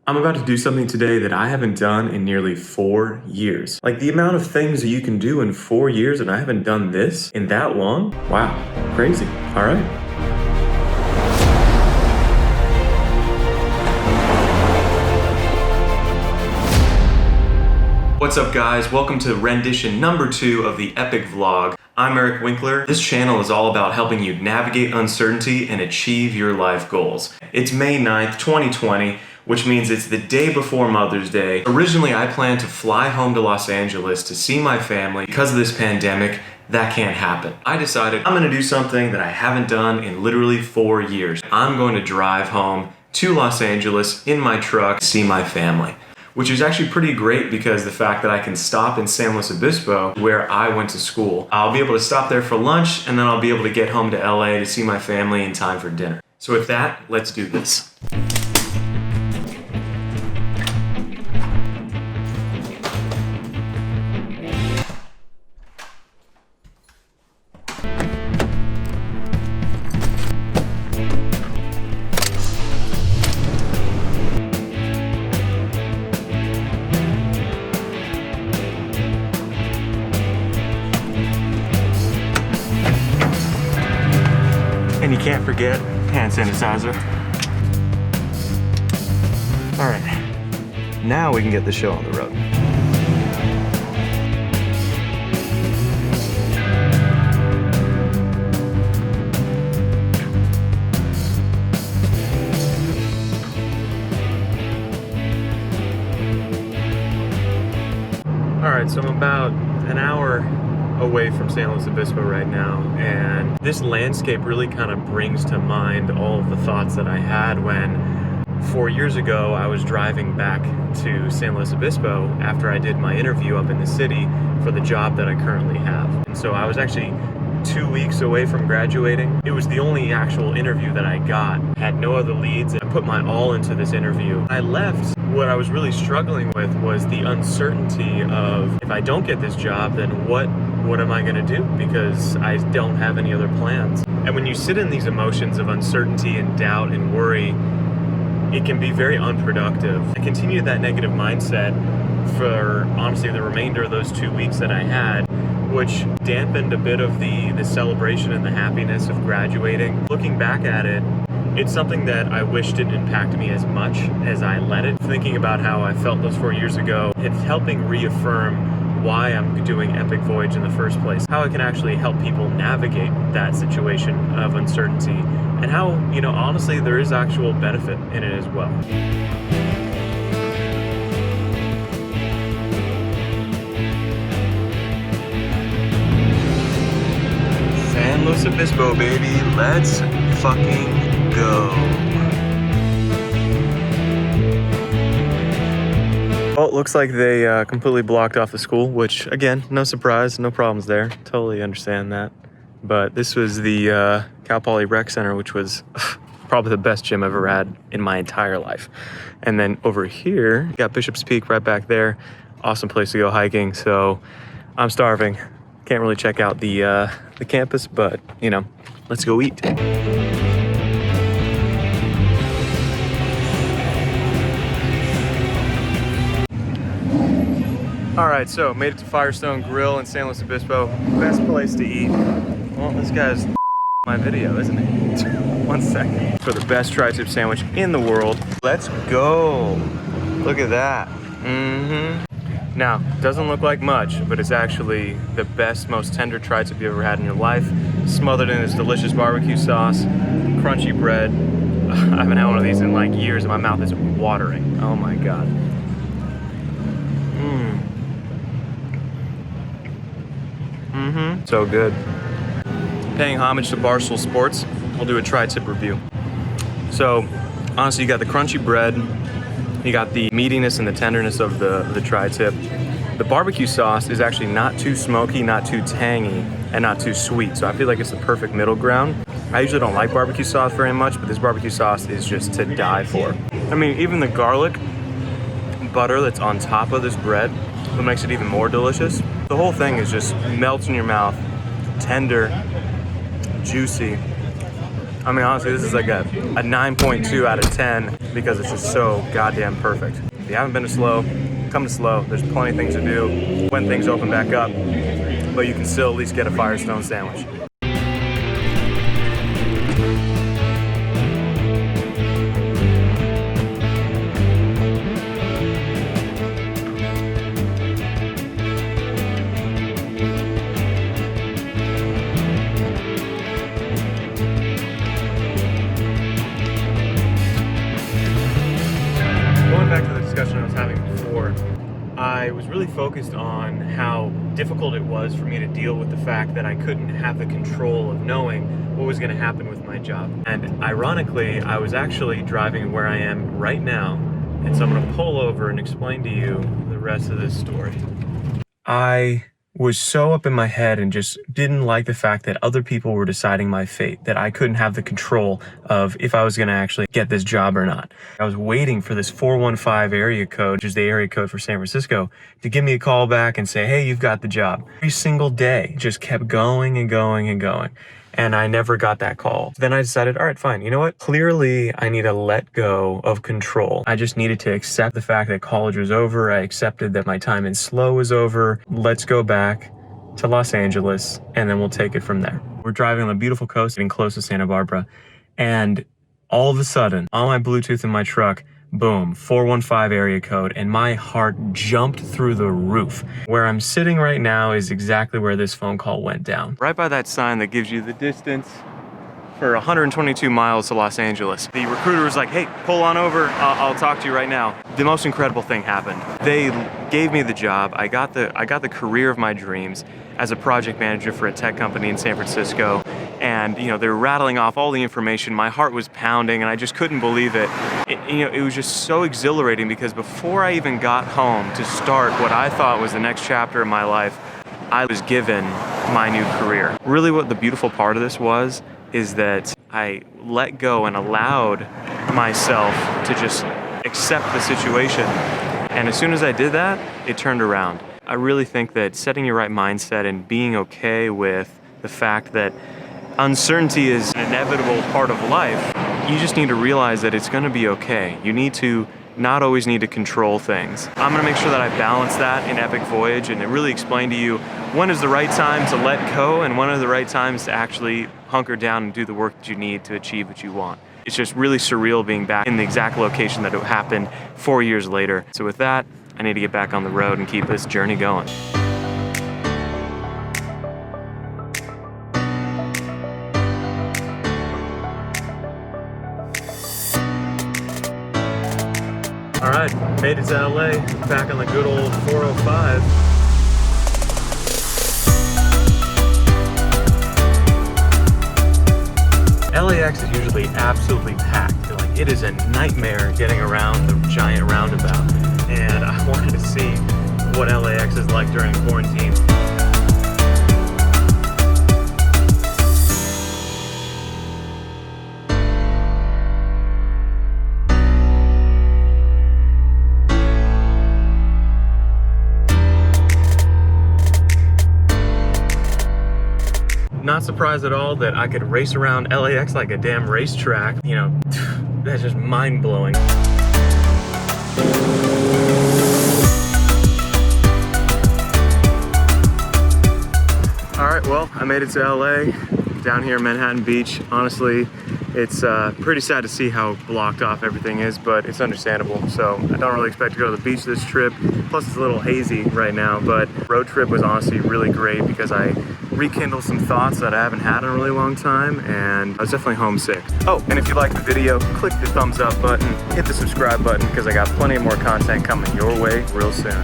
I'm about to do something today that I haven't done in nearly 4 years. Like the amount of things that you can do in 4 years and I haven't done this in that long? Wow, crazy. All right. What's up guys? Welcome to rendition number 2 of the Epic Vlog. I'm Eric Winkler. This channel is all about helping you navigate uncertainty and achieve your life goals. It's May 9th, 2020, which means it's the day before Mother's Day. Originally, I planned to fly home to Los Angeles to see my family. Because of this pandemic, that can't happen. I decided I'm gonna do something that I haven't done in literally 4 years. I'm going to drive home to Los Angeles in my truck to see my family. Which is actually pretty great because the fact that I can stop in San Luis Obispo, where I went to school. I'll be able to stop there for lunch, and then I'll be able to get home to LA to see my family in time for dinner. So with that, let's do this. And you can't forget hand sanitizer. All right, now we can get the show on the road. All right, so I'm about an hour away from San Luis Obispo right now, and this landscape really kind of brings to mind all of the thoughts that I had when 4 years ago I was driving back to San Luis Obispo after I did my interview up in the city for the job that I currently have. And so I was actually 2 weeks away from graduating. It was the only actual interview that I got. Had no other leads, and I put my all into this interview. I left. What I was really struggling with was the uncertainty of, if I don't get this job, then what am I gonna do? Because I don't have any other plans. And when you sit in these emotions of uncertainty and doubt and worry, it can be very unproductive. I continued that negative mindset for honestly the remainder of those 2 weeks that I had, which dampened a bit of the celebration and the happiness of graduating. Looking back at it, it's something that I wish didn't impact me as much as I let it. Thinking about how I felt those 4 years ago, it's helping reaffirm why I'm doing Epic Voyage in the first place, how I can actually help people navigate that situation of uncertainty, and how, honestly, there is actual benefit in it as well. San Luis Obispo, baby, let's fucking go. Well, it looks like they completely blocked off the school, which, again, no surprise, no problems there. Totally understand that. But this was the Cal Poly Rec Center, which was probably the best gym I've ever had in my entire life. And then over here, you got Bishop's Peak right back there. Awesome place to go hiking. So I'm starving. Can't really check out the campus, but, let's go eat. All right, so made it to Firestone Grill in San Luis Obispo. Best place to eat. Well, this guy's my video, isn't he? 1 second. For the best tri-tip sandwich in the world. Let's go. Look at that. Now, doesn't look like much, but it's actually the best, most tender tri-tip you've ever had in your life. Smothered in this delicious barbecue sauce, crunchy bread. I haven't had one of these in like years and my mouth is watering. Oh my God. So good. Paying homage to Barstool Sports, we'll do a tri-tip review. So, honestly, you got the crunchy bread, you got the meatiness and the tenderness of the tri-tip. The barbecue sauce is actually not too smoky, not too tangy, and not too sweet. So I feel like it's the perfect middle ground. I usually don't like barbecue sauce very much, but this barbecue sauce is just to die for. I mean, even the garlic butter that's on top of this bread, what makes it even more delicious. The whole thing is just melts in your mouth, tender, juicy. I mean, honestly, this is like a 9.2 out of 10. because it's just so goddamn perfect. If you haven't been to SLO, come to SLO. There's plenty of things to do when things open back up, but you can still at least get a Firestone sandwich. Back to the discussion I was having before, I was really focused on how difficult it was for me to deal with the fact that I couldn't have the control of knowing what was going to happen with my job. And ironically, I was actually driving where I am right now, and so I'm going to pull over and explain to you the rest of this story. I was so up in my head and just didn't like the fact that other people were deciding my fate, that I couldn't have the control of if I was going to actually get this job or not. I was waiting for this 415 area code, which is the area code for San Francisco, to give me a call back and say, hey, you've got the job. Every single day just kept going and going and going. And I never got that call. Then I decided, all right, fine. You know what? Clearly, I need to let go of control. I just needed to accept the fact that college was over. I accepted that my time in SLO was over. Let's go back to Los Angeles, and then we'll take it from there. We're driving on the beautiful coast, getting close to Santa Barbara, and all of a sudden, on my Bluetooth in my truck, boom, 415 area code, and my heart jumped through the roof. Where I'm sitting right now is exactly where this phone call went down. Right by that sign that gives you the distance for 122 miles to Los Angeles. The recruiter was like, hey, pull on over, I'll talk to you right now. The most incredible thing happened. They gave me the job. I got the career of my dreams as a project manager for a tech company in San Francisco. And you know, they were rattling off all the information. My heart was pounding and I just couldn't believe it. It was just so exhilarating because before I even got home to start what I thought was the next chapter of my life, I was given my new career. Really what the beautiful part of this was is that I let go and allowed myself to just accept the situation. And as soon as I did that, it turned around. I really think that setting your right mindset and being okay with the fact that uncertainty is an inevitable part of life, you just need to realize that it's going to be okay. You need to not always need to control things. I'm going to make sure that I balance that in Epic Voyage and really explain to you when is the right time to let go and when are the right times to actually hunker down and do the work that you need to achieve what you want. It's just really surreal being back in the exact location that it happened 4 years later. So with that, I need to get back on the road and keep this journey going. All right, made it to LA, back on the good old 405. LAX is usually absolutely packed. Like, it is a nightmare getting around the giant roundabout. And I wanted to see what LAX is like during quarantine. Not surprised at all that I could race around LAX like a damn racetrack. You know, that's just mind-blowing. All right, well, I made it to LA, down here in Manhattan Beach. Honestly, it's pretty sad to see how blocked off everything is, but it's understandable. So I don't really expect to go to the beach this trip. Plus it's a little hazy right now, but road trip was honestly really great because I rekindled some thoughts that I haven't had in a really long time, and I was definitely homesick. Oh, and if you liked the video, click the thumbs up button, hit the subscribe button because I got plenty more content coming your way real soon.